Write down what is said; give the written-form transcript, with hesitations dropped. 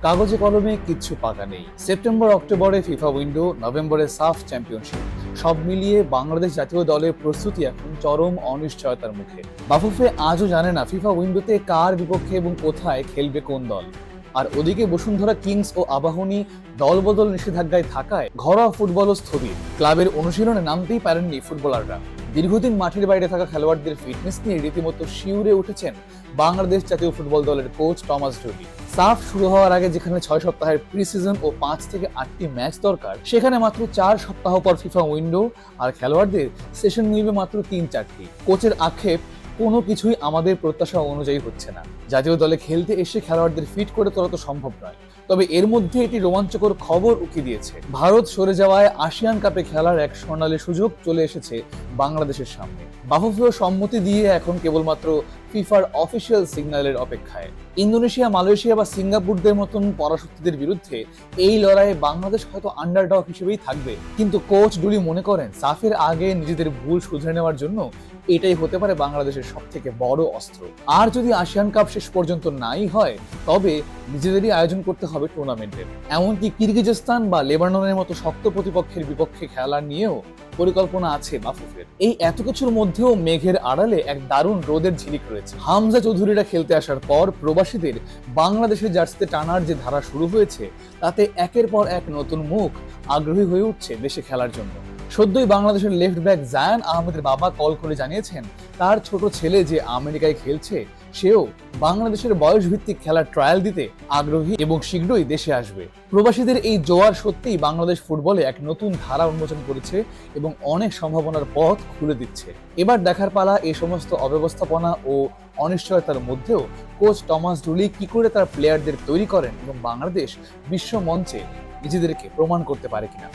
কাগজে কলমে কিচ্ছু পাকা নেই। সেপ্টেম্বর অক্টোবরে ফিফা উইন্ডো, নভেম্বরে সাফ চ্যাম্পিয়নশিপ, সব মিলিয়ে বাংলাদেশ জাতীয় দলের প্রস্তুতি এখন চরম অনিশ্চয়তার মুখে। বাফুফে আজও জানে না ফিফা উইন্ডোতে কার বিপক্ষে এবং কোথায় খেলবে কোন দল। আর ওদিকে বসুন্ধরা কিংস ও আবাহনী দলবদল নিষেধাজ্ঞায় থাকায় ঘরোয়া ফুটবলও স্থবির। ক্লাবের অনুশীলনে নামতেই পারেননি ফুটবলাররা। দীর্ঘদিন মাঠের বাইরে থাকা খেলোয়াড়দের ফিটনেস নিয়ে রীতিমতো শিউরে উঠেছেন বাংলাদেশ জাতীয় ফুটবল দলের কোচ টমাস ডুলি। সাফ শুরু হওয়ার আগে যেখানে 6 সপ্তাহের প্রি সিজন ও 5 থেকে 8টি ম্যাচ দরকার, সেখানে মাত্র 4 সপ্তাহ পর ফিফা উইন্ডো, আর খেলোয়াড়দের সেশন মিলবে মাত্র 3-4টি। কোচের আক্ষেপ, কোনো কিছুই আমাদের প্রত্যাশা অনুযায়ী হচ্ছে না। জাতীয় দলে খেলতে এসে খেলোয়াড়দের ফিট করে তোলা তো সম্ভব নয়। তবে এর মধ্যে একটি রোমাঞ্চকর খবর উকি দিয়েছে। ভারত সরে যাওয়ায় আসিয়ান কাপে খেলার এক স্বর্ণালী সুযোগ চলে এসেছে বাংলাদেশের সামনে। বাফুফেও সম্মতি দিয়ে এখন কেবলমাত্র ফিফার অফিসিয়াল সিগন্যালের অপেক্ষায়। ইন্দোনেশিয়া, মালয়েশিয়া বা সিঙ্গাপুরদের মতন পরাশক্তিদের বিরুদ্ধে এই লড়াইয়ে বাংলাদেশ হয়তো আন্ডারডগ হিসেবেই থাকবে। কিন্তু কোচ ডুলি মনে করেন সাফের আগে নিজেদের ভুল শুধরে নেওয়ার জন্য এটাই হতে পারে বাংলাদেশের সব থেকে বড় অস্ত্র। আর যদি আসিয়ান কাপ শেষ পর্যন্ত নাই হয়, তবে নিজেদেরই আয়োজন করতে হবে টুর্নামেন্টের। এমনকি কিরগিজস্তান বা লেবাননের মতো শক্ত প্রতিপক্ষের বিপক্ষে খেলা নিয়েও পরিকল্পনা আছে বাফুফের। এই এত কিছুর মধ্যেও মেঘের আড়ালে এক দারুণ রোদের ঝিলিক রয়েছে। হামজা চৌধুরীরা খেলতে আসার পর প্রবাসীদের বাংলাদেশের জার্সিতে টানার যে ধারা শুরু হয়েছে, তাতে একের পর এক নতুন মুখ আগ্রহী হয়ে উঠছে দেশে খেলার জন্য। সদ্যই বাংলাদেশের লেফট ব্যাক জায়ান আহমেদের বাবা কল করে জানিয়েছেন তার ছোট ছেলে যে আমেরিকায় খেলছে, সেও বাংলাদেশের বয়সভিত্তিক খেলার ট্রায়াল দিতে আগ্রহী এবং শীঘ্রই দেশে আসবে। প্রবাসীদের এই জোয়ার সত্যিই বাংলাদেশ ফুটবলে এক নতুন ধারা উন্মোচন করেছে এবং অনেক সম্ভাবনার পথ খুলে দিচ্ছে। এবার দেখার পালা এই সমস্ত অব্যবস্থাপনা ও অনিশ্চয়তার মধ্যেও কোচ টমাস ডুলি কি করে তার প্লেয়ারদের তৈরি করেন এবং বাংলাদেশ বিশ্ব মঞ্চে নিজেদেরকে প্রমাণ করতে পারে কিনা।